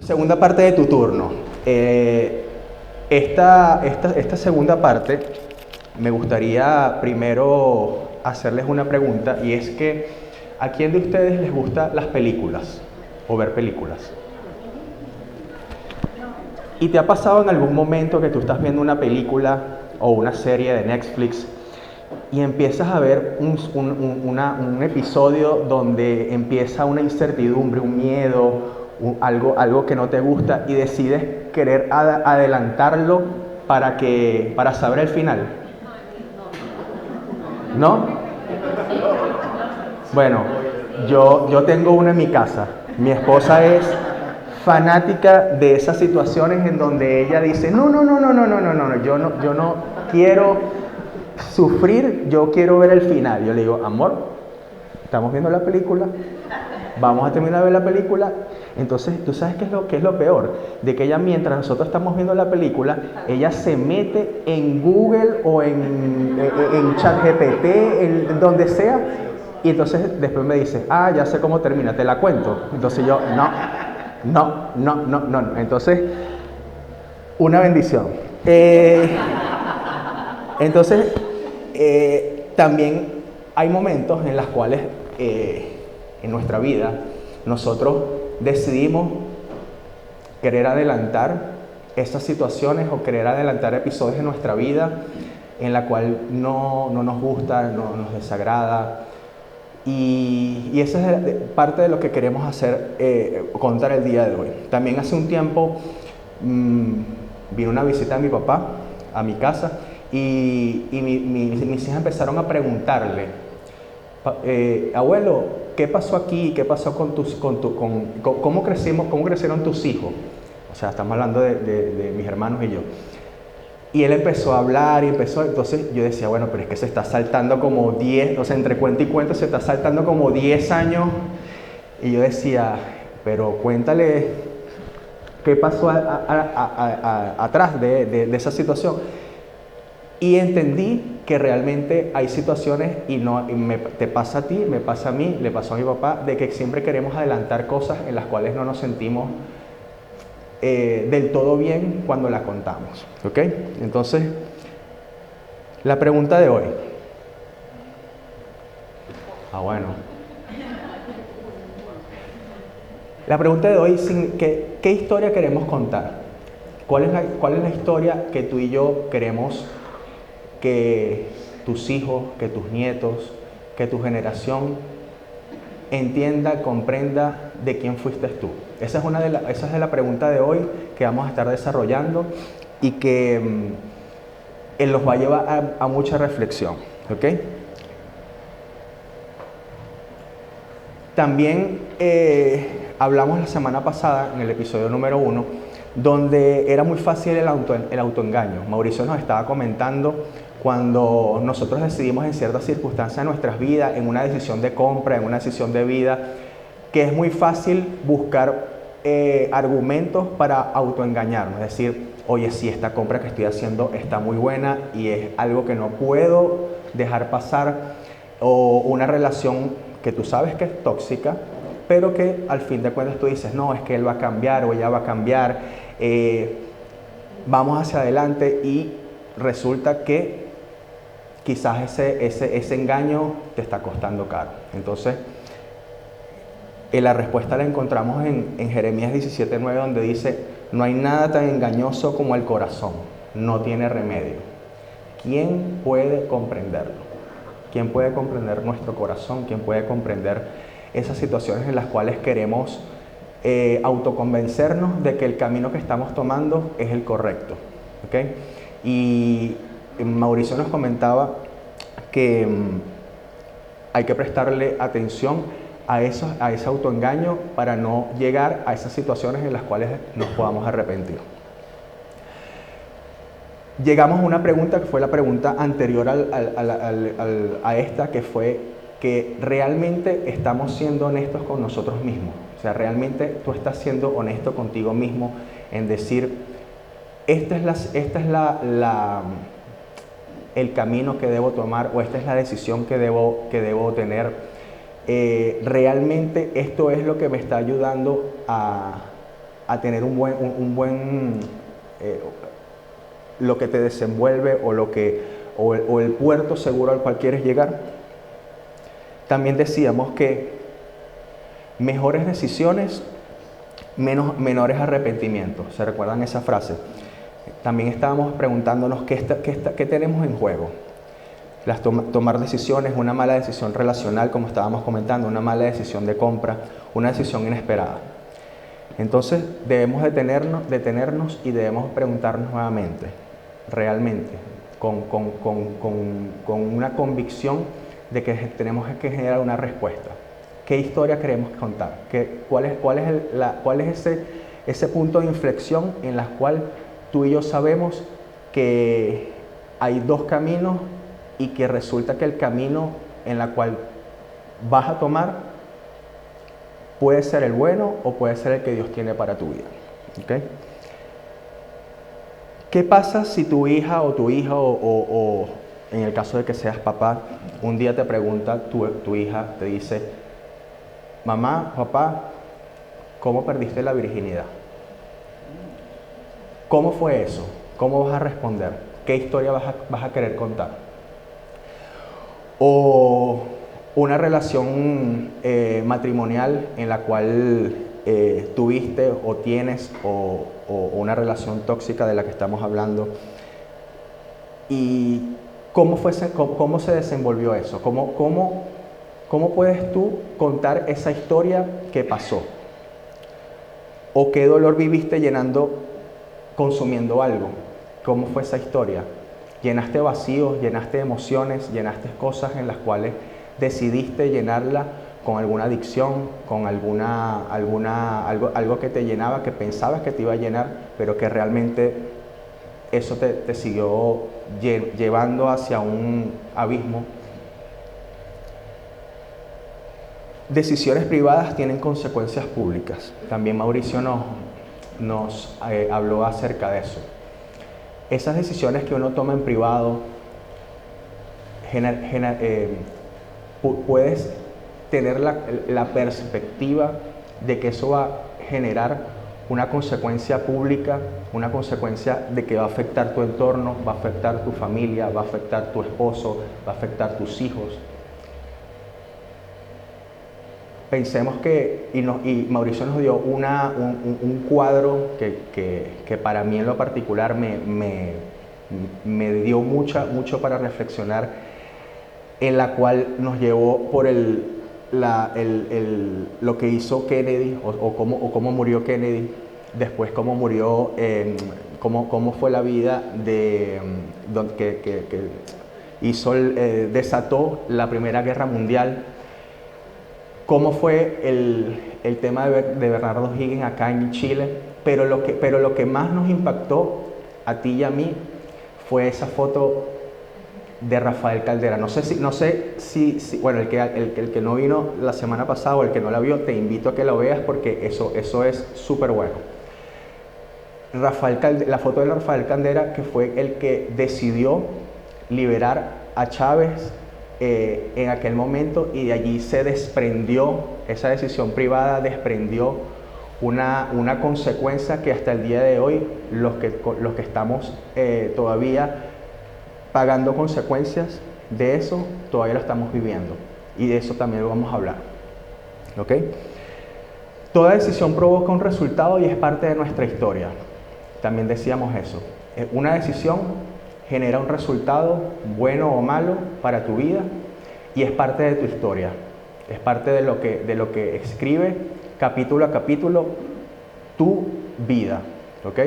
Segunda parte de tu turno. Esta segunda parte me gustaría primero hacerles una pregunta, y es que ¿a quién de ustedes les gustan las películas o ver películas? ¿Y te ha pasado en algún momento que tú estás viendo una película o una serie de Netflix y empiezas a ver un episodio donde empieza una incertidumbre, un miedo, algo que no te gusta, y decides querer adelantarlo para saber el final? ¿No? Bueno, yo tengo una en mi casa. Mi esposa es fanática de esas situaciones en donde ella dice, no, yo no quiero sufrir, yo quiero ver el final. Yo le digo, amor, estamos viendo la película, vamos a terminar de ver la película. Entonces, ¿tú sabes qué es lo peor? De que ella, mientras nosotros estamos viendo la película, ella se mete en Google o en ChatGPT, en donde sea, y entonces después me dice, ya sé cómo termina, te la cuento. Entonces yo, no. Entonces, una bendición. Entonces, también hay momentos en los cuales en nuestra vida nosotros decidimos querer adelantar esas situaciones o querer adelantar episodios de nuestra vida en la cual no nos gusta, no nos desagrada. Y esa es parte de lo que queremos hacer, contar el día de hoy. También hace un tiempo vino una visita de mi papá a mi casa, y mis hijas empezaron a preguntarle, abuelo, ¿qué pasó aquí? ¿Qué pasó cómo crecieron tus hijos? O sea, estamos hablando de mis hermanos y yo. Y él empezó a hablar entonces yo decía, bueno, pero es que se está saltando como 10, o sea, entre cuento y cuento se está saltando como 10 años. Y yo decía, pero cuéntale qué pasó atrás de esa situación. Y entendí que realmente hay situaciones, te pasa a ti, me pasa a mí, le pasó a mi papá, de que siempre queremos adelantar cosas en las cuales no nos sentimos del todo bien cuando la contamos, ¿ok? Entonces, la pregunta de hoy. Bueno. La pregunta de hoy, ¿qué historia queremos contar? ¿Cuál es la historia que tú y yo queremos que tus hijos, que tus nietos, que tu generación entienda, comprenda de quién fuiste tú? Esa es la pregunta de hoy que vamos a estar desarrollando, y que los va a llevar a mucha reflexión, ¿ok? También hablamos la semana pasada, en el episodio número 1, donde era muy fácil el autoengaño. Mauricio nos estaba comentando cuando nosotros decidimos en ciertas circunstancias de nuestras vidas, en una decisión de compra, en una decisión de vida, que es muy fácil buscar argumentos para autoengañarnos. Es decir, oye, sí, esta compra que estoy haciendo está muy buena y es algo que no puedo dejar pasar, o una relación que tú sabes que es tóxica, pero que al fin de cuentas tú dices, no, es que él va a cambiar o ella va a cambiar, vamos hacia adelante, y resulta que quizás ese engaño te está costando caro. Entonces, la respuesta la encontramos en Jeremías 17:9, donde dice, no hay nada tan engañoso como el corazón, no tiene remedio. ¿Quién puede comprenderlo? ¿Quién puede comprender nuestro corazón? ¿Quién puede comprender esas situaciones en las cuales queremos autoconvencernos de que el camino que estamos tomando es el correcto? ¿Okay? Y Mauricio nos comentaba que hay que prestarle atención a ese autoengaño para no llegar a esas situaciones en las cuales nos podamos arrepentir. Llegamos a una pregunta que fue la pregunta anterior a esta, que fue que realmente estamos siendo honestos con nosotros mismos. O sea, realmente tú estás siendo honesto contigo mismo en decir, este es el camino que debo tomar, o esta es la decisión que debo tener. Realmente esto es lo que me está ayudando a a tener un buen lo que te desenvuelve o el puerto seguro al cual quieres llegar. También decíamos que mejores decisiones, menores arrepentimientos. ¿Se recuerdan esa frase? También estábamos preguntándonos qué tenemos en juego. Tomar decisiones, una mala decisión relacional, como estábamos comentando, una mala decisión de compra, una decisión inesperada. Entonces debemos detenernos y debemos preguntarnos nuevamente, realmente, con una convicción de que tenemos que generar una respuesta. ¿Qué historia queremos contar? ¿Cuál es ese punto de inflexión en la cual tú y yo sabemos que hay dos caminos y que resulta que el camino en el cual vas a tomar puede ser el bueno o puede ser el que Dios tiene para tu vida? ¿Okay? ¿Qué pasa si tu hija o tu hijo o en el caso de que seas papá, un día te pregunta tu hija, te dice: mamá, papá, ¿cómo perdiste la virginidad? ¿Cómo fue eso? ¿Cómo vas a responder? ¿Qué historia vas a querer contar? O una relación matrimonial en la cual tuviste o tienes o una relación tóxica de la que estamos hablando. ¿Y cómo se desenvolvió eso? ¿Cómo puedes tú contar esa historia que pasó? ¿O qué dolor viviste consumiendo algo? ¿Cómo fue esa historia? ¿Llenaste vacíos, llenaste emociones, llenaste cosas en las cuales decidiste llenarla con alguna adicción, con algo que te llenaba, que pensabas que te iba a llenar, pero que realmente eso te siguió llevando hacia un abismo? Decisiones privadas tienen consecuencias públicas. También Mauricio nos habló acerca de eso. Esas decisiones que uno toma en privado, puedes tener la perspectiva de que eso va a generar una consecuencia pública, una consecuencia de que va a afectar tu entorno, va a afectar tu familia, va a afectar tu esposo, va a afectar tus hijos. Pensemos y Mauricio nos dio un cuadro que para mí en lo particular me dio mucho para reflexionar, en la cual nos llevó por lo que hizo Kennedy o cómo murió Kennedy, después cómo murió, cómo fue la vida que desató la Primera Guerra Mundial. Cómo fue el tema de Bernardo Higgins acá en Chile, pero lo que más nos impactó a ti y a mí fue esa foto de Rafael Caldera. No sé si bueno, el que no vino la semana pasada o el que no la vio, te invito a que lo veas porque eso es súper bueno. La foto de Rafael Caldera, que fue el que decidió liberar a Chávez en aquel momento, y de allí se desprendió, esa decisión privada desprendió una consecuencia que hasta el día de hoy los que estamos todavía pagando consecuencias de eso, todavía lo estamos viviendo, y de eso también lo vamos a hablar. ¿Ok? Toda decisión provoca un resultado y es parte de nuestra historia. También decíamos eso. Una decisión genera un resultado, bueno o malo, para tu vida, y es parte de tu historia. Es parte de lo que escribe capítulo a capítulo tu vida. ¿Ok?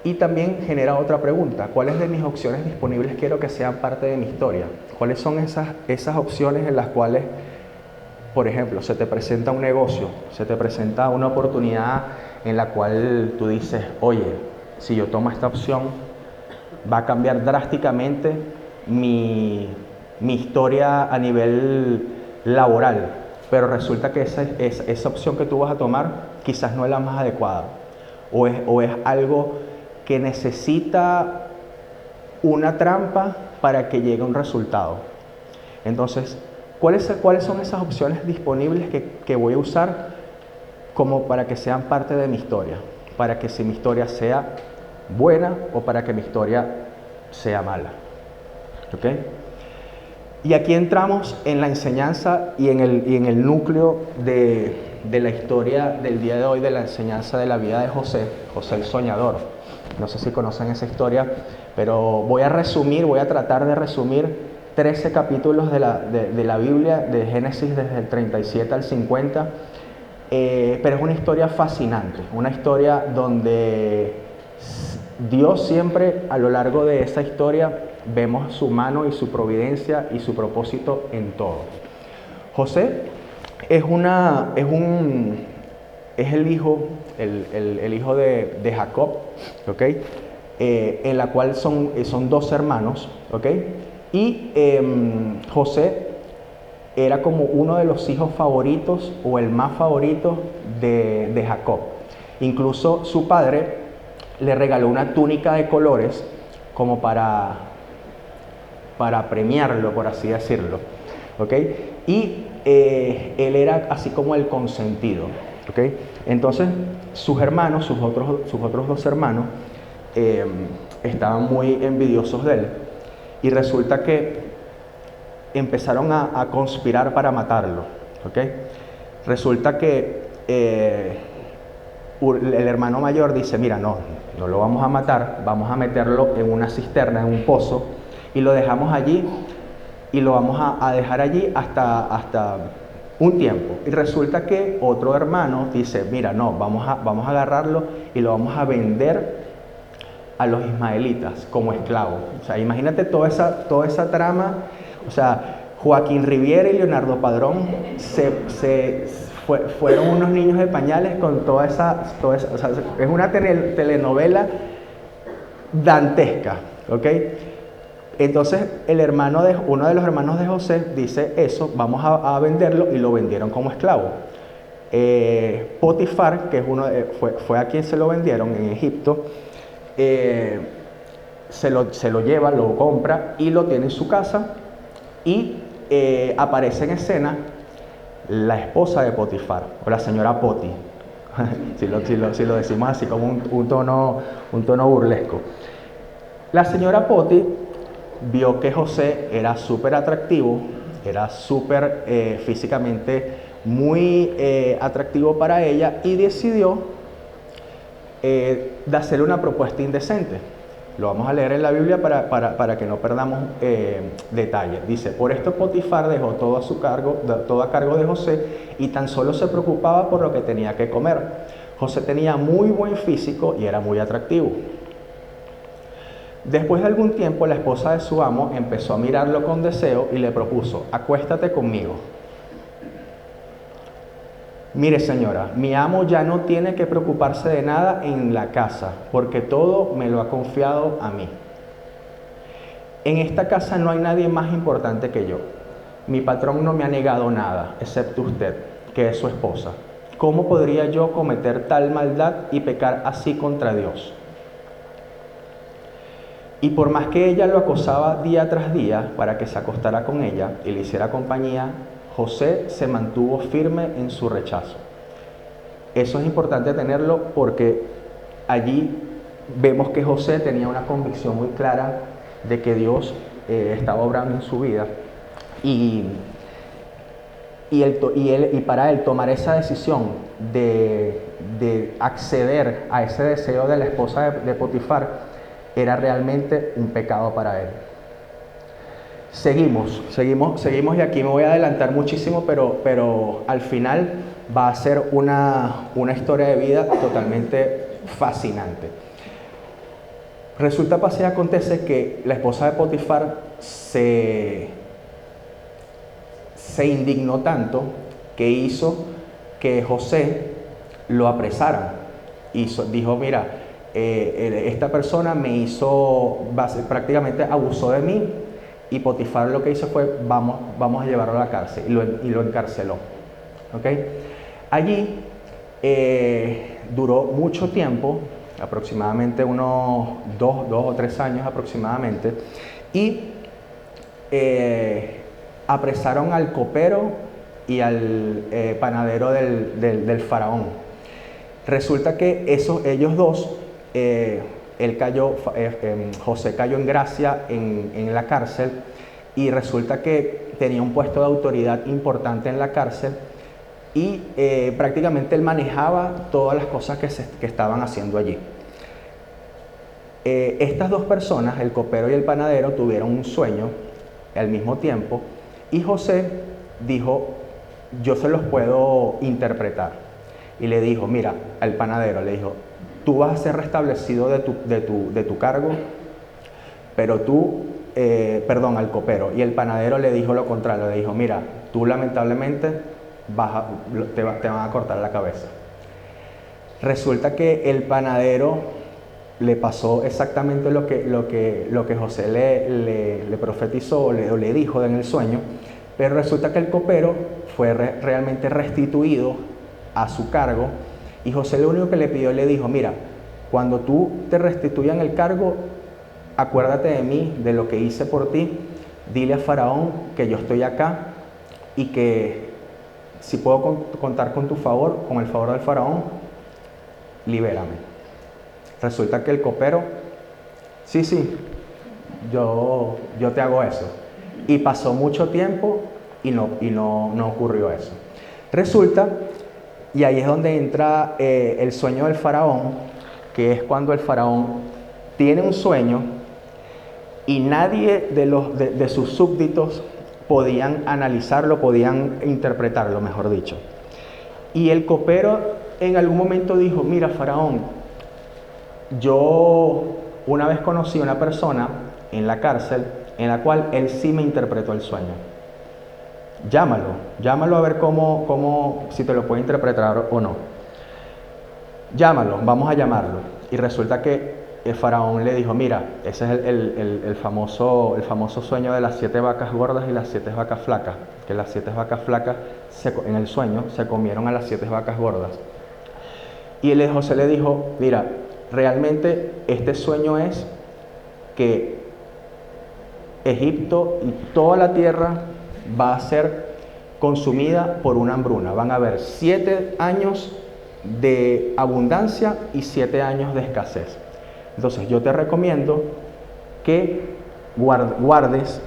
Y también genera otra pregunta: ¿cuáles de mis opciones disponibles quiero que sean parte de mi historia? ¿Cuáles son esas opciones en las cuales, por ejemplo, se te presenta un negocio, se te presenta una oportunidad en la cual tú dices: oye, si yo tomo esta opción, va a cambiar drásticamente mi historia a nivel laboral, pero resulta que esa opción que tú vas a tomar quizás no es la más adecuada, o es algo que necesita una trampa para que llegue a un resultado. Entonces, ¿cuáles son esas opciones disponibles que voy a usar como para que sean parte de mi historia, para que si mi historia sea buena o para que mi historia sea mala. ¿Ok? Y aquí entramos en la enseñanza y en el núcleo de la historia del día de hoy, de la enseñanza de la vida de José el Soñador. No sé si conocen esa historia, pero voy a tratar de resumir 13 capítulos de la Biblia, de Génesis desde el 37 al 50, pero es una historia fascinante, una historia donde Dios siempre, a lo largo de esa historia, vemos su mano y su providencia y su propósito en todo. José es el hijo, el hijo de Jacob, ¿ok? En la cual son dos hermanos, ¿ok? Y José era como uno de los hijos favoritos o el más favorito de Jacob. Incluso su padre le regaló una túnica de colores como para premiarlo, por así decirlo, ¿ok? Y él era así como el consentido, ¿ok? Entonces sus hermanos, sus otros dos hermanos, estaban muy envidiosos de él y resulta que empezaron a conspirar para matarlo, ¿ok? Resulta que el hermano mayor dice, mira, no lo vamos a matar, vamos a meterlo en una cisterna, en un pozo, y lo dejamos allí, y lo vamos a dejar allí hasta un tiempo. Y resulta que otro hermano dice, mira, no, vamos a agarrarlo y lo vamos a vender a los ismaelitas como esclavo. O sea, imagínate toda esa trama. O sea, Joaquín Riviera y Leonardo Padrón fueron unos niños de pañales con toda esa o sea, es una telenovela dantesca, ¿ok? Entonces uno de los hermanos de José dice eso, vamos a venderlo, y lo vendieron como esclavo. Potifar, que fue a quien se lo vendieron en Egipto, se lo lleva, lo compra y lo tiene en su casa, y aparece en escena la esposa de Potifar, o la señora Poti, si lo decimos así como un tono burlesco. La señora Poti vio que José era súper atractivo, era súper físicamente muy atractivo para ella, y decidió de hacerle una propuesta indecente. Lo vamos a leer en la Biblia para que no perdamos detalles. Dice, por esto Potifar dejó todo a cargo de José, y tan solo se preocupaba por lo que tenía que comer. José tenía muy buen físico y era muy atractivo. Después de algún tiempo, la esposa de su amo empezó a mirarlo con deseo y le propuso, acuéstate conmigo. Mire, señora, mi amo ya no tiene que preocuparse de nada en la casa, porque todo me lo ha confiado a mí. En esta casa no hay nadie más importante que yo. Mi patrón no me ha negado nada, excepto usted, que es su esposa. ¿Cómo podría yo cometer tal maldad y pecar así contra Dios? Y por más que ella lo acosaba día tras día para que se acostara con ella y le hiciera compañía, José se mantuvo firme en su rechazo. Eso es importante tenerlo porque allí vemos que José tenía una convicción muy clara de que Dios estaba obrando en su vida, y para él tomar esa decisión de acceder a ese deseo de la esposa de Potifar era realmente un pecado para él. Seguimos y aquí me voy a adelantar muchísimo, pero al final va a ser una historia de vida totalmente fascinante. Resulta, pasa y acontece que la esposa de Potifar se indignó tanto que hizo que José lo apresaran. Dijo, mira, esta persona me hizo, prácticamente abusó de mí, y Potifar lo que hizo fue, vamos a llevarlo a la cárcel, y lo encarceló. ¿Okay? Allí duró mucho tiempo, aproximadamente unos 2 o 3 años aproximadamente, y apresaron al copero y al panadero del faraón, Resulta que ellos dos, José cayó en gracia en la cárcel, y resulta que tenía un puesto de autoridad importante en la cárcel, y prácticamente él manejaba todas las cosas que estaban haciendo allí. Estas dos personas, el copero y el panadero, tuvieron un sueño al mismo tiempo, y José dijo: yo se los puedo interpretar. Y le dijo: mira, al panadero le dijo: tú vas a ser restablecido de tu cargo, pero tú, al copero. Y el panadero le dijo lo contrario, le dijo: mira, tú lamentablemente te van a cortar la cabeza. Resulta que el panadero le pasó exactamente lo que José le profetizó o le dijo en el sueño, pero resulta que el copero fue realmente restituido a su cargo, y José lo único que le pidió, le dijo: mira, cuando tú te restituyan el cargo, acuérdate de mí, de lo que hice por ti, dile a Faraón que yo estoy acá y que si puedo contar con tu favor, con el favor del Faraón, libérame. Resulta que el copero: sí, yo te hago eso. Y pasó mucho tiempo y no ocurrió eso. Resulta, y ahí es donde entra el sueño del faraón, que es cuando el faraón tiene un sueño y nadie de sus súbditos podían analizarlo, podían interpretarlo, mejor dicho. Y el copero en algún momento dijo: mira, faraón, yo una vez conocí a una persona en la cárcel en la cual él sí me interpretó el sueño. Llámalo a ver si te lo puede interpretar o no. Llámalo, vamos a llamarlo. Y resulta que el faraón le dijo: mira, ese es el famoso sueño de las 7 vacas gordas y las 7 vacas flacas, que las 7 vacas flacas en el sueño se comieron a las 7 vacas gordas. Y José le dijo: mira, realmente este sueño es que Egipto y toda la tierra va a ser consumida por una hambruna. Van a haber 7 años de abundancia y 7 años de escasez. Entonces yo te recomiendo que guardes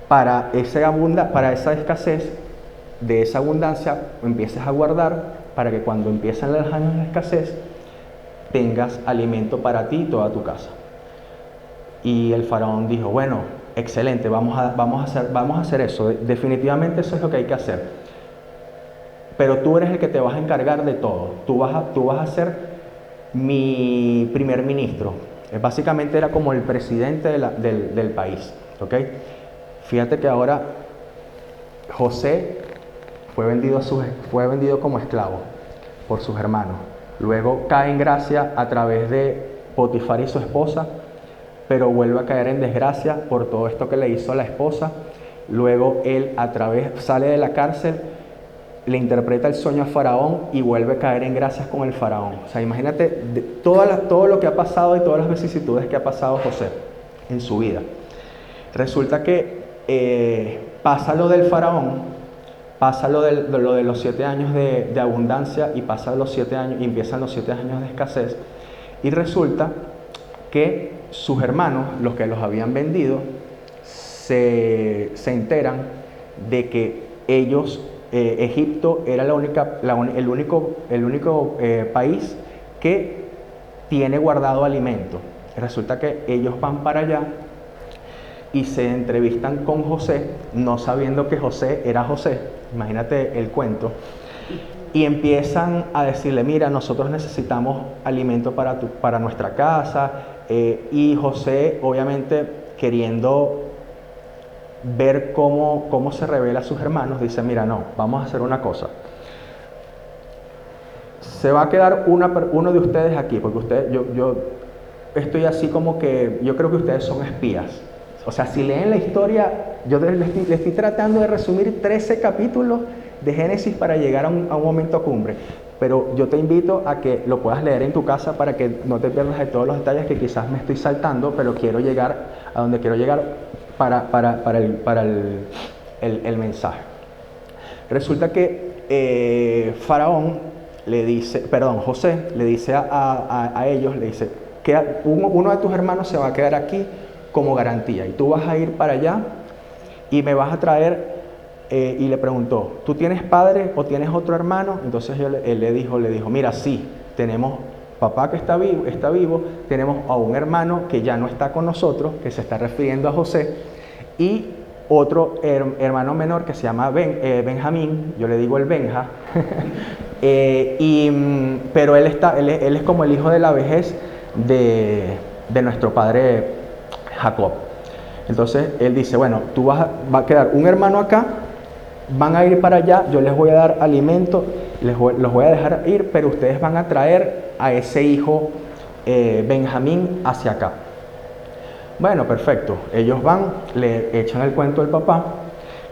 para esa escasez, de esa abundancia, empieces a guardar para que cuando empiecen los años de escasez tengas alimento para ti y toda tu casa. Y el faraón dijo: bueno, excelente, vamos a hacer eso, definitivamente eso es lo que hay que hacer. Pero tú eres el que te vas a encargar de todo, tú vas a ser mi primer ministro. Básicamente era como el presidente del país, ¿ok? Fíjate que ahora José fue vendido como esclavo por sus hermanos. Luego cae en gracia a través de Potifar y su esposa, pero vuelve a caer en desgracia por todo esto que le hizo a la esposa. Luego él sale de la cárcel, le interpreta el sueño a Faraón y vuelve a caer en gracias con el Faraón. O sea, imagínate todo lo que ha pasado y todas las vicisitudes que ha pasado José en su vida. Resulta que pasa lo del Faraón, pasa lo de los 7 años de abundancia y pasan los 7 años y empiezan los 7 años de escasez, y resulta que sus hermanos, los que los habían vendido, se enteran de que Egipto era el único país que tiene guardado alimento. Resulta que ellos van para allá y se entrevistan con José, no sabiendo que José era José. Imagínate el cuento. Y empiezan a decirle: mira, nosotros necesitamos alimento para nuestra casa. Y José, obviamente, queriendo ver cómo se revela a sus hermanos, dice: mira, no, vamos a hacer una cosa. Se va a quedar uno de ustedes aquí, porque yo estoy así como que, yo creo que ustedes son espías. O sea, si leen la historia, yo les estoy tratando de resumir 13 capítulos de Génesis para llegar a un momento cumbre. Pero yo te invito a que lo puedas leer en tu casa para que no te pierdas de todos los detalles que quizás me estoy saltando, pero quiero llegar a donde quiero llegar para el mensaje. Resulta que Faraón le dice, perdón, José le dice a ellos, le dice, que uno de tus hermanos se va a quedar aquí como garantía y tú vas a ir para allá y me vas a traer, y le preguntó, ¿tú tienes padre o tienes otro hermano? Entonces él le dijo, mira, sí, tenemos papá que está vivo, tenemos a un hermano que ya no está con nosotros, que se está refiriendo a José, y otro hermano menor que se llama Benjamín, yo le digo el Benja, pero él es como el hijo de la vejez de nuestro padre Jacob. Entonces él dice, bueno, va a quedar un hermano acá, van a ir para allá, yo les voy a dar alimento, los voy a dejar ir, pero ustedes van a traer a ese hijo Benjamín hacia acá. Bueno, perfecto. Ellos van, le echan el cuento al papá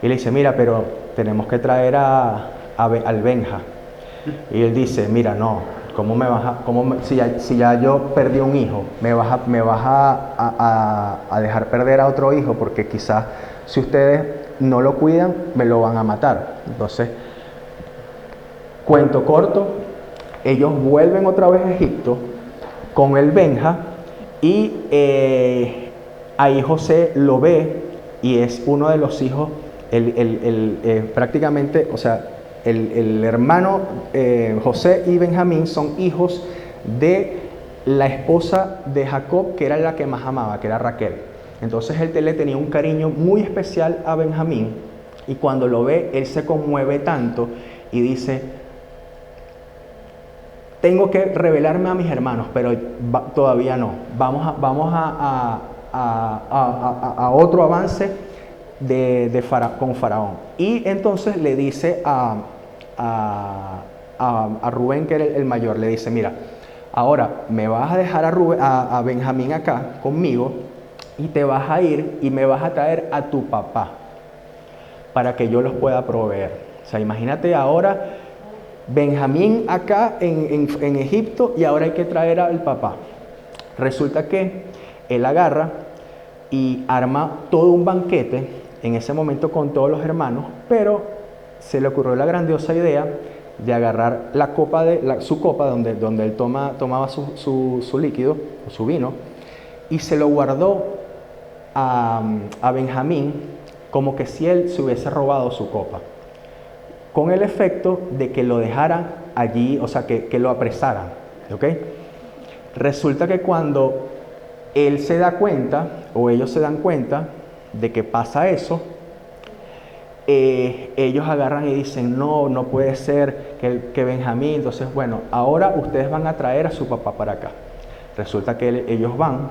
y le dice, mira, pero tenemos que traer al Benja. Y él dice, mira, no, ¿cómo me vas si ya yo perdí un hijo, me vas a dejar perder a otro hijo? Porque quizás si ustedes no lo cuidan, me lo van a matar. Entonces, cuento corto, ellos vuelven otra vez a Egipto con el Benja y ahí José lo ve y es uno de los hijos, prácticamente, o sea, el hermano José y Benjamín son hijos de la esposa de Jacob, que era la que más amaba, que era Raquel. Entonces él le tenía un cariño muy especial a Benjamín y cuando lo ve, él se conmueve tanto y dice, tengo que revelarme a mis hermanos, pero todavía no. Vamos a otro avance con Faraón. Y entonces le dice a Rubén, que era el mayor, le dice, mira, ahora me vas a dejar a Benjamín acá conmigo y te vas a ir y me vas a traer a tu papá para que yo los pueda proveer. O sea, imagínate ahora Benjamín acá en Egipto y ahora hay que traer al papá. Resulta que él agarra y arma todo un banquete en ese momento con todos los hermanos, pero se le ocurrió la grandiosa idea de agarrar su copa donde él tomaba su líquido, su vino, y se lo guardó a Benjamín como que si él se hubiese robado su copa, con el efecto de que lo dejaran allí, o sea, que lo apresaran, ¿ok? Resulta que cuando él se da cuenta, o ellos se dan cuenta de que pasa eso, ellos agarran y dicen, no puede ser que Benjamín, entonces bueno, ahora ustedes van a traer a su papá para acá. Resulta que ellos van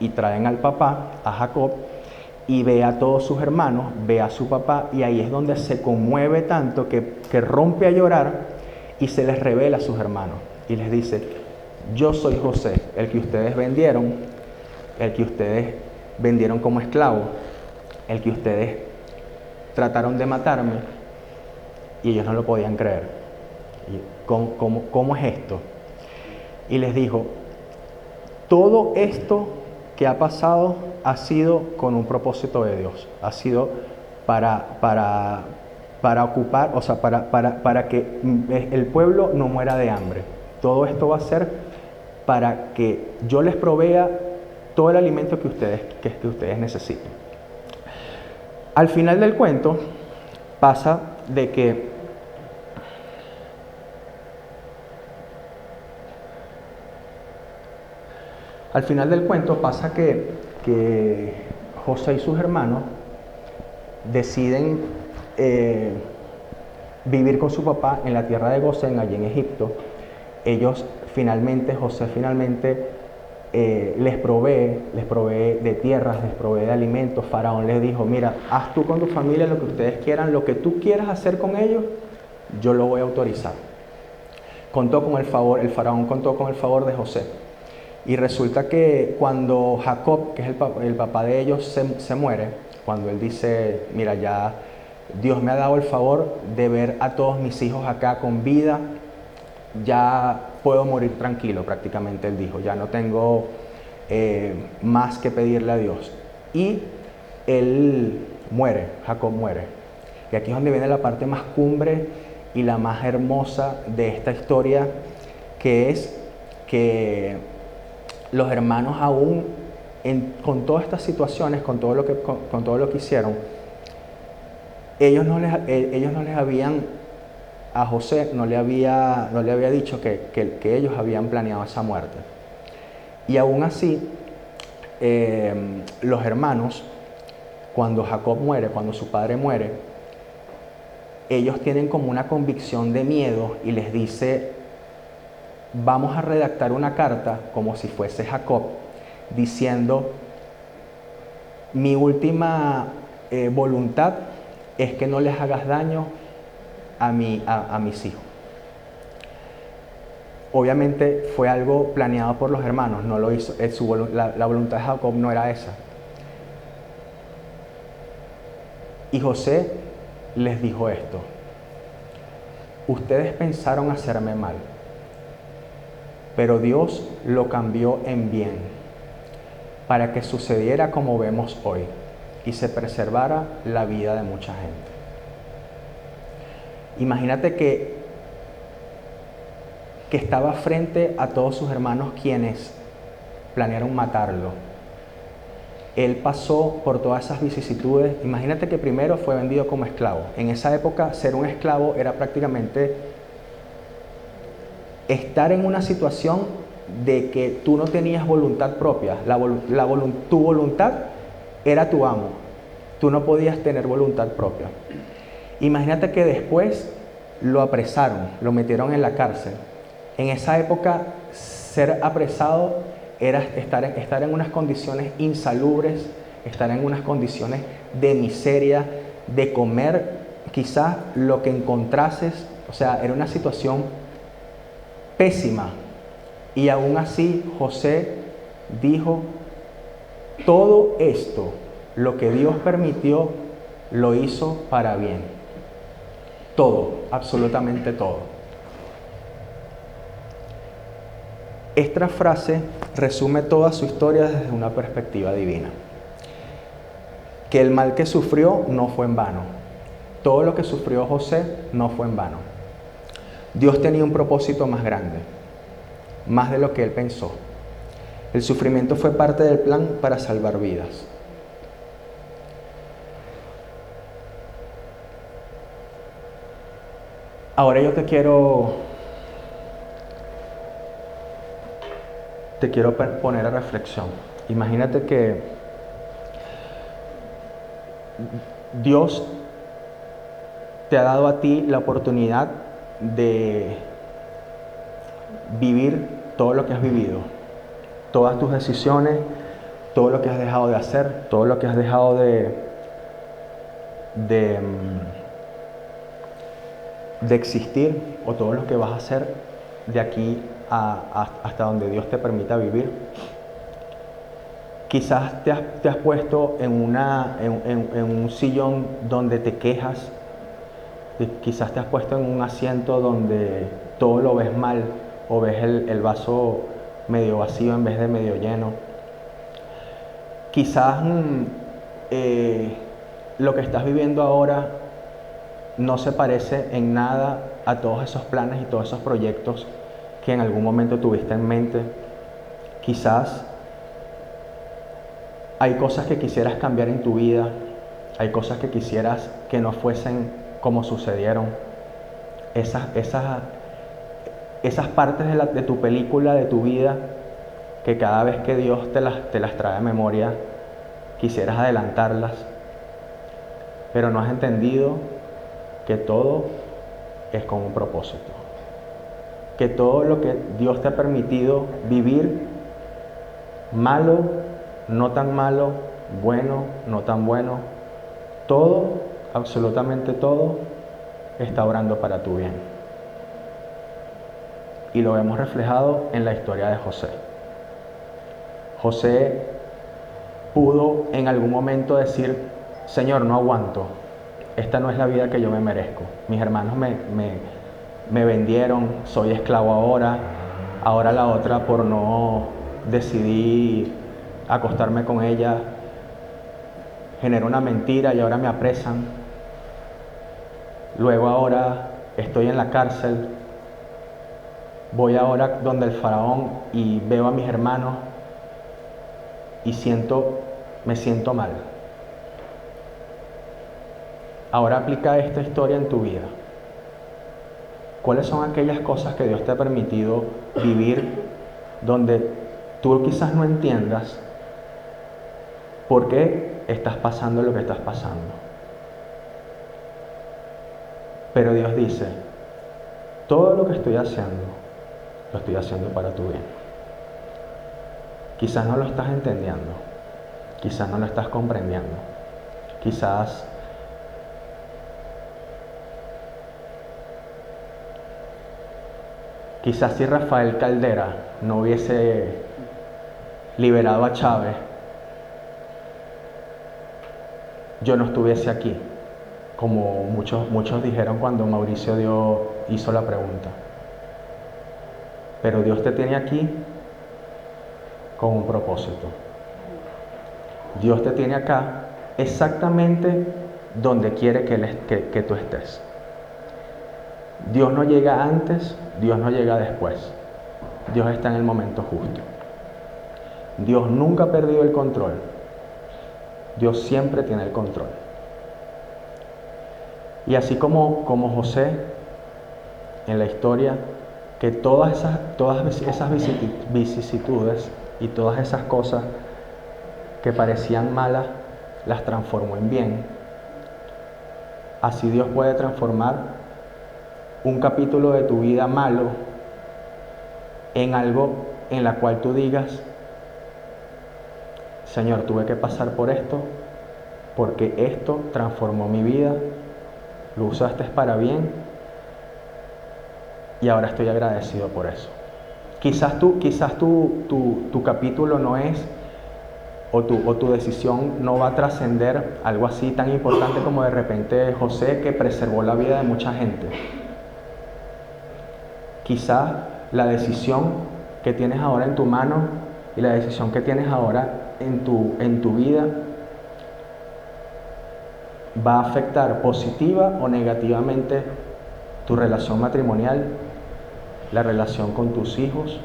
y traen al papá, a Jacob, y ve a todos sus hermanos, ve a su papá, y ahí es donde se conmueve tanto que rompe a llorar y se les revela a sus hermanos y les dice, yo soy José, el que ustedes vendieron como esclavo, el que ustedes trataron de matarme, y ellos no lo podían creer. ¿Cómo es esto? Y les dijo, todo esto que ha pasado ha sido con un propósito de Dios, ha sido para ocupar, o sea, para que el pueblo no muera de hambre. Todo esto va a ser para que yo les provea todo el alimento que ustedes necesiten. Al final del cuento pasa de que José y sus hermanos deciden vivir con su papá en la tierra de Gosén, allí en Egipto. José finalmente les provee de tierras, les provee de alimentos. Faraón les dijo, mira, haz tú con tu familia lo que ustedes quieran, lo que tú quieras hacer con ellos, yo lo voy a autorizar. El faraón contó con el favor de José. Y resulta que cuando Jacob, que es el papá de ellos, se muere, cuando él dice, mira, ya Dios me ha dado el favor de ver a todos mis hijos acá con vida, ya puedo morir tranquilo, prácticamente él dijo, ya no tengo más que pedirle a Dios. Y él muere, Jacob muere. Y aquí es donde viene la parte más cumbre y la más hermosa de esta historia, que es que los hermanos aún, con todas estas situaciones, con todo lo que hicieron, ellos no les habían, a José no le había dicho que ellos habían planeado esa muerte. Y aún así, los hermanos, cuando Jacob muere, cuando su padre muere, ellos tienen como una convicción de miedo y les dice: vamos a redactar una carta como si fuese Jacob, diciendo: mi última voluntad es que no les hagas daño a mis hijos. Obviamente fue algo planeado por los hermanos, no lo hizo, la voluntad de Jacob no era esa. Y José les dijo esto: ustedes pensaron hacerme mal, pero Dios lo cambió en bien, para que sucediera como vemos hoy y se preservara la vida de mucha gente. Imagínate que estaba frente a todos sus hermanos quienes planearon matarlo. Él pasó por todas esas vicisitudes. Imagínate que primero fue vendido como esclavo. En esa época, ser un esclavo era prácticamente estar en una situación de que tú no tenías voluntad propia. Tu voluntad era tu amo. Tú no podías tener voluntad propia. Imagínate que después lo apresaron, lo metieron en la cárcel. En esa época, ser apresado era estar en unas condiciones insalubres, estar en unas condiciones de miseria, de comer quizás lo que encontrases. O sea, era una situación pésima. Y aún así José dijo: todo esto, lo que Dios permitió, lo hizo para bien. Todo, absolutamente todo. Esta frase resume toda su historia desde una perspectiva divina. Que el mal que sufrió no fue en vano. Todo lo que sufrió José no fue en vano. Dios tenía un propósito más grande, más de lo que él pensó. El sufrimiento fue parte del plan para salvar vidas. Ahora yo te quiero poner a reflexión. Imagínate que Dios te ha dado a ti la oportunidad de vivir todo lo que has vivido, todas tus decisiones, todo lo que has dejado de hacer, todo lo que has dejado de existir, o todo lo que vas a hacer de aquí hasta donde Dios te permita vivir. Quizás te has puesto en un sillón donde te quejas. Quizás te has puesto en un asiento donde todo lo ves mal, o ves el vaso medio vacío en vez de medio lleno. Quizás lo que estás viviendo ahora no se parece en nada a todos esos planes y todos esos proyectos que en algún momento tuviste en mente. Quizás hay cosas que quisieras cambiar en tu vida, hay cosas que quisieras que no fuesen como sucedieron. Esas partes de tu película, de tu vida, que cada vez que Dios te las trae a memoria, quisieras adelantarlas, pero no has entendido que todo es con un propósito. Que todo lo que Dios te ha permitido vivir, malo, no tan malo, bueno, no tan bueno, todo, absolutamente todo, está obrando para tu bien. Y lo vemos reflejado en la historia de José. José pudo en algún momento decir: Señor, no aguanto, esta no es la vida que yo me merezco. Mis hermanos me vendieron, soy esclavo ahora la otra por no decidí acostarme con ella, generó una mentira y ahora me apresan. Luego ahora estoy en la cárcel, voy ahora donde el faraón y veo a mis hermanos y me siento mal. Ahora aplica esta historia en tu vida. ¿Cuáles son aquellas cosas que Dios te ha permitido vivir donde tú quizás no entiendas por qué estás pasando lo que estás pasando? Pero Dios dice, todo lo que estoy haciendo, lo estoy haciendo para tu bien. Quizás no lo estás entendiendo, quizás no lo estás comprendiendo, quizás si Rafael Caldera no hubiese liberado a Chávez, yo no estuviese aquí, como muchos dijeron cuando Mauricio hizo la pregunta. Pero Dios te tiene aquí con un propósito. Dios te tiene acá exactamente donde quiere que tú estés. Dios no llega antes, Dios no llega después. Dios está en el momento justo. Dios nunca ha perdido el control. Dios siempre tiene el control. Y así como José en la historia, que todas esas vicisitudes y todas esas cosas que parecían malas, las transformó en bien. Así Dios puede transformar un capítulo de tu vida malo en algo en la cual tú digas, Señor, tuve que pasar por esto, porque esto transformó mi vida, lo usaste para bien, y ahora estoy agradecido por eso. Quizás tu capítulo no es, o tu decisión no va a trascender algo así tan importante como de repente José, que preservó la vida de mucha gente. Quizás la decisión que tienes ahora en tu mano y la decisión que tienes ahora en tu vida va a afectar positiva o negativamente tu relación matrimonial, la relación con tus hijos,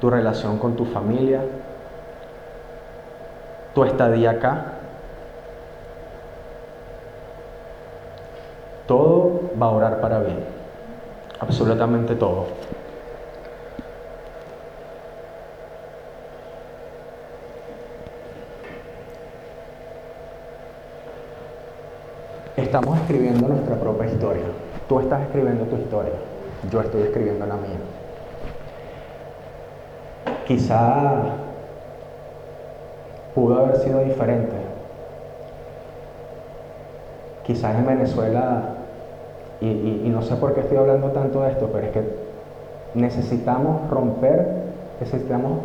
tu relación con tu familia, tu estadía acá. Todo va a orar para bien, absolutamente todo. Estamos escribiendo nuestra propia historia. Tú estás escribiendo tu historia, yo estoy escribiendo la mía. Quizá pudo haber sido diferente. Quizás en Venezuela, y no sé por qué estoy hablando tanto de esto, pero es que necesitamos romper, necesitamos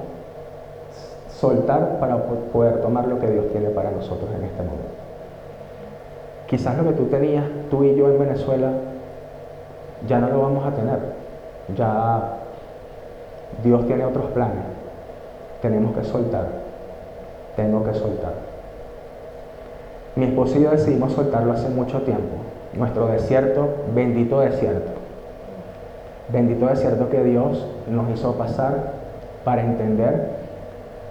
soltar para poder tomar lo que Dios tiene para nosotros en este momento. Quizás lo que tú tenías, tú y yo en Venezuela, ya no lo vamos a tener. Ya Dios tiene otros planes. Tenemos que soltar. Tengo que soltar. Mi esposo y yo decidimos soltarlo hace mucho tiempo. Nuestro desierto, bendito desierto. Bendito desierto que Dios nos hizo pasar para entender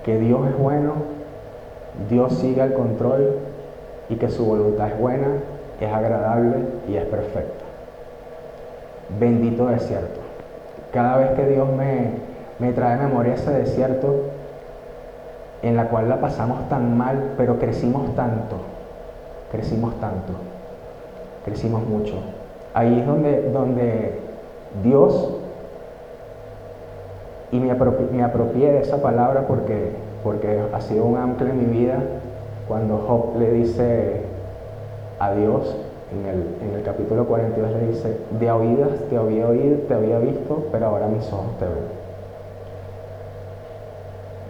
que Dios es bueno, Dios sigue al control y que su voluntad es buena, es agradable y es perfecta. Bendito desierto. Cada vez que Dios me trae a memoria ese desierto en la cual la pasamos tan mal, pero crecimos tanto, crecimos mucho. Ahí es donde Dios, y me apropié de esa palabra porque ha sido un ancla en mi vida, cuando Job le dice a Dios, en el capítulo 42 le dice, de oídas te había oído, te había visto, pero ahora mis ojos te ven.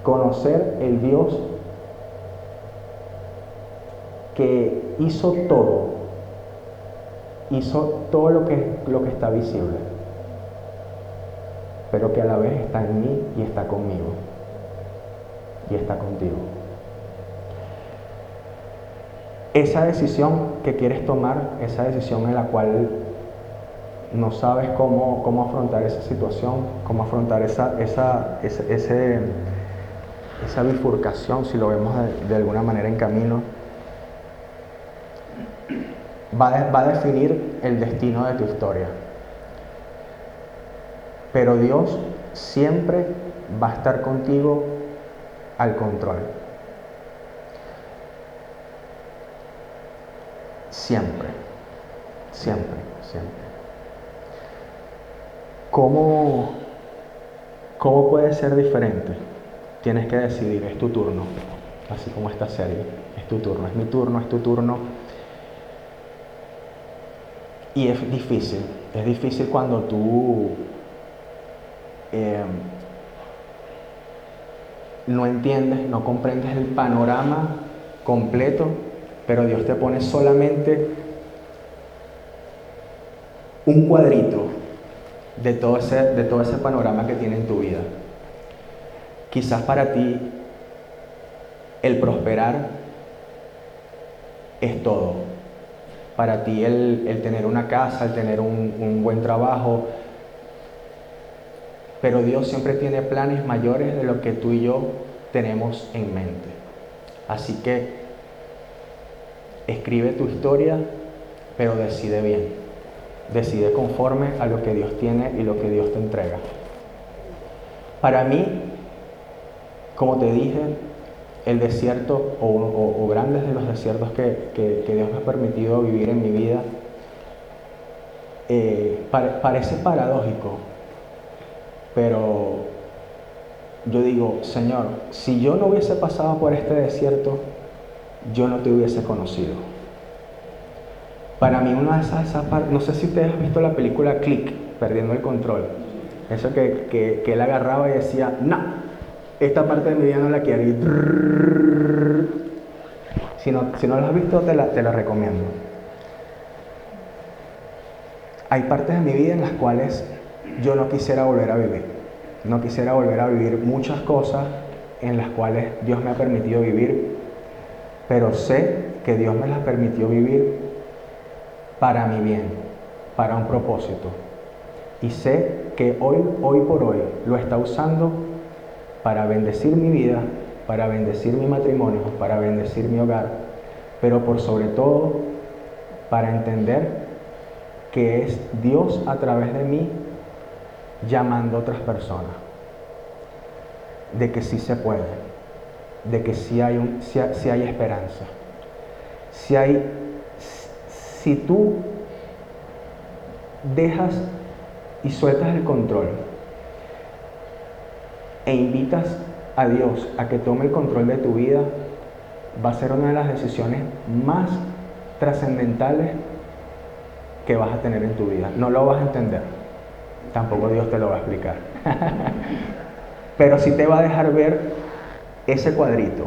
Conocer el Dios que hizo todo lo que está visible, pero que a la vez está en mí y está conmigo y está contigo. Esa decisión que quieres tomar, esa decisión en la cual no sabes cómo afrontar esa situación, cómo afrontar esa bifurcación, si lo vemos de alguna manera en camino, va a definir el destino de tu historia. Pero Dios siempre va a estar contigo al control. Siempre, siempre, siempre. ¿Cómo puede ser diferente? Tienes que decidir, es tu turno. Así como esta serie, es tu turno, es mi turno, es tu turno. Y es difícil cuando tú no entiendes, no comprendes el panorama completo, pero Dios te pone solamente un cuadrito de todo ese panorama que tiene en tu vida. Quizás para ti el prosperar es todo. Para ti el tener una casa, el tener un buen trabajo. Pero Dios siempre tiene planes mayores de lo que tú y yo tenemos en mente. Así que escribe tu historia, pero decide bien. Decide conforme a lo que Dios tiene y lo que Dios te entrega. Para mí, como te dije, el desierto o grandes de los desiertos que Dios me ha permitido vivir en mi vida, parece paradójico, pero yo digo, Señor, si yo no hubiese pasado por este desierto, yo no te hubiese conocido. Para mí una de esas partes, no sé si ustedes han visto la película Click, Perdiendo el Control, eso que él agarraba y decía, no, esta parte de mi vida no la quiero. Y si no la has visto, te la recomiendo. Hay partes de mi vida en las cuales yo no quisiera volver a vivir. No quisiera volver a vivir muchas cosas en las cuales Dios me ha permitido vivir, pero sé que Dios me las permitió vivir para mi bien, para un propósito. Y sé que hoy por hoy lo está usando para bendecir mi vida, para bendecir mi matrimonio, para bendecir mi hogar, pero por sobre todo para entender que es Dios a través de mí llamando a otras personas, de que sí se puede, de que sí hay esperanza. Si tú dejas y sueltas el control e invitas a Dios a que tome el control de tu vida, va a ser una de las decisiones más trascendentales que vas a tener en tu vida. No lo vas a entender, tampoco Dios te lo va a explicar, pero sí te va a dejar ver ese cuadrito.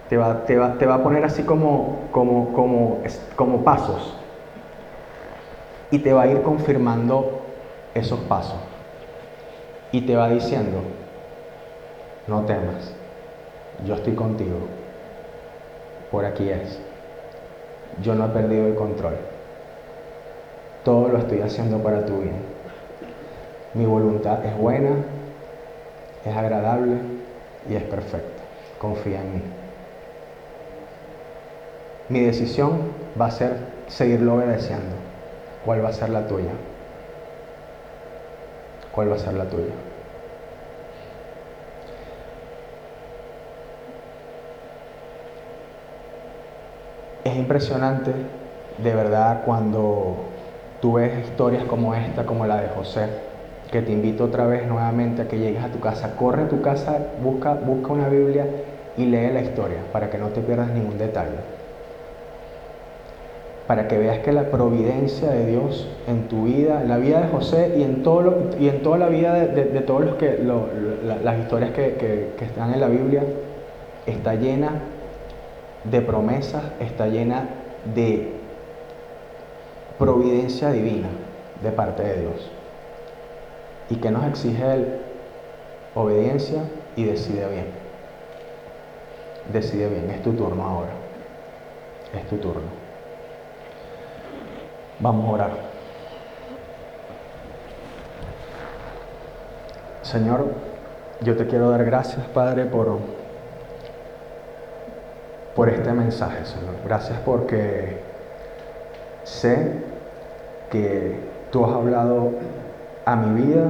Te va a poner así como pasos, y te va a ir confirmando esos pasos, y te va diciendo, no temas, yo estoy contigo, por aquí es, yo no he perdido el control, todo lo estoy haciendo para tu bien, mi voluntad es buena, es agradable y es perfecta, confía en mí. Mi decisión va a ser seguirlo obedeciendo. ¿Cuál va a ser la tuya? ¿Cuál va a ser la tuya? Es impresionante, de verdad, cuando tú ves historias como esta, como la de José, que te invito otra vez nuevamente a que llegues a tu casa. Corre a tu casa, busca una Biblia y lee la historia para que no te pierdas ningún detalle. Para que veas que la providencia de Dios en tu vida, en la vida de José y en toda la vida de todos las historias que están en la Biblia, está llena de promesas, está llena de providencia divina de parte de Dios. ¿Y que nos exige Él? Obediencia y decide bien. Decide bien, es tu turno ahora. Es tu turno. Vamos a orar. Señor, yo te quiero dar gracias, Padre, por este mensaje, Señor. Gracias porque sé que tú has hablado a mi vida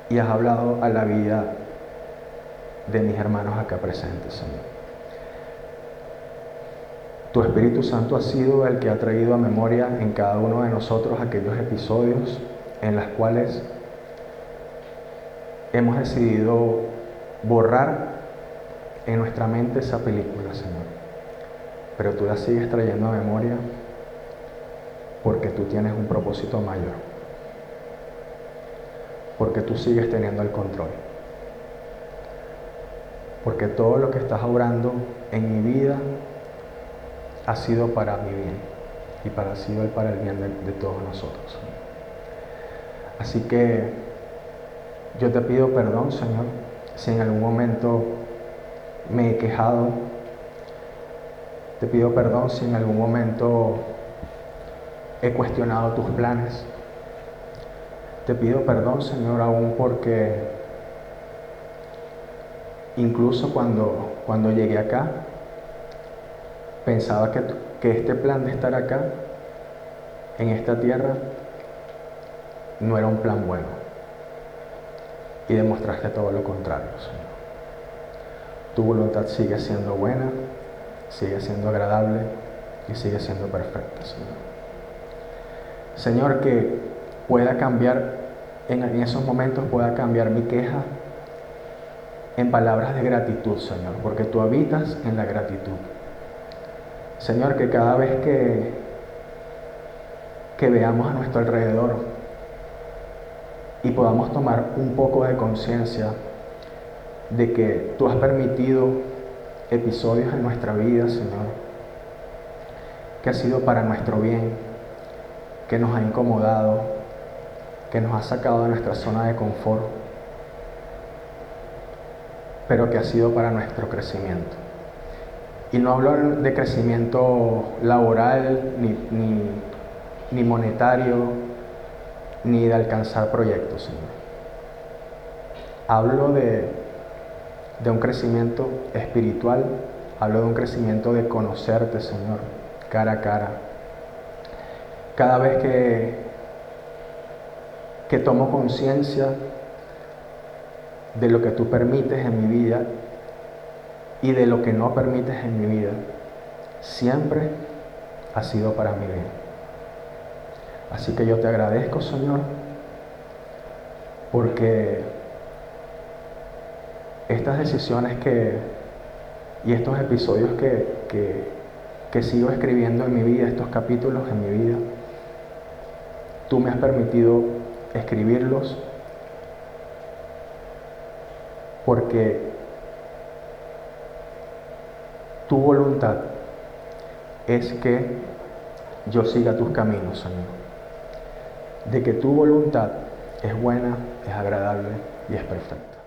y has hablado a la vida de mis hermanos acá presentes, Señor. Tu Espíritu Santo ha sido el que ha traído a memoria en cada uno de nosotros aquellos episodios en los cuales hemos decidido borrar en nuestra mente esa película, Señor. Pero tú la sigues trayendo a memoria porque tú tienes un propósito mayor. Porque tú sigues teniendo el control. Porque todo lo que estás obrando en mi vida ha sido para mi bien y para el bien de todos nosotros. Así que yo te pido perdón, Señor, si en algún momento me he quejado. Te pido perdón si en algún momento he cuestionado tus planes. Te pido perdón, Señor, aún porque incluso cuando llegué acá, pensaba que este plan de estar acá, en esta tierra, no era un plan bueno. Y demostraste todo lo contrario, Señor. Tu voluntad sigue siendo buena, sigue siendo agradable y sigue siendo perfecta, Señor. Señor, que pueda cambiar, en esos momentos pueda cambiar mi queja en palabras de gratitud, Señor, porque tú habitas en la gratitud. Señor, que cada vez que veamos a nuestro alrededor y podamos tomar un poco de conciencia de que tú has permitido episodios en nuestra vida, Señor, que ha sido para nuestro bien, que nos ha incomodado, que nos ha sacado de nuestra zona de confort, pero que ha sido para nuestro crecimiento. Y no hablo de crecimiento laboral, ni monetario, ni de alcanzar proyectos, Señor. Hablo de un crecimiento espiritual, hablo de un crecimiento de conocerte, Señor, cara a cara. Cada vez que tomo conciencia de lo que tú permites en mi vida y de lo que no permites en mi vida, siempre ha sido para mi bien. Así que yo te agradezco, Señor, porque estas decisiones y estos episodios que sigo escribiendo en mi vida, estos capítulos en mi vida, tú me has permitido escribirlos porque tu voluntad es que yo siga tus caminos, Señor. De que tu voluntad es buena, es agradable y es perfecta.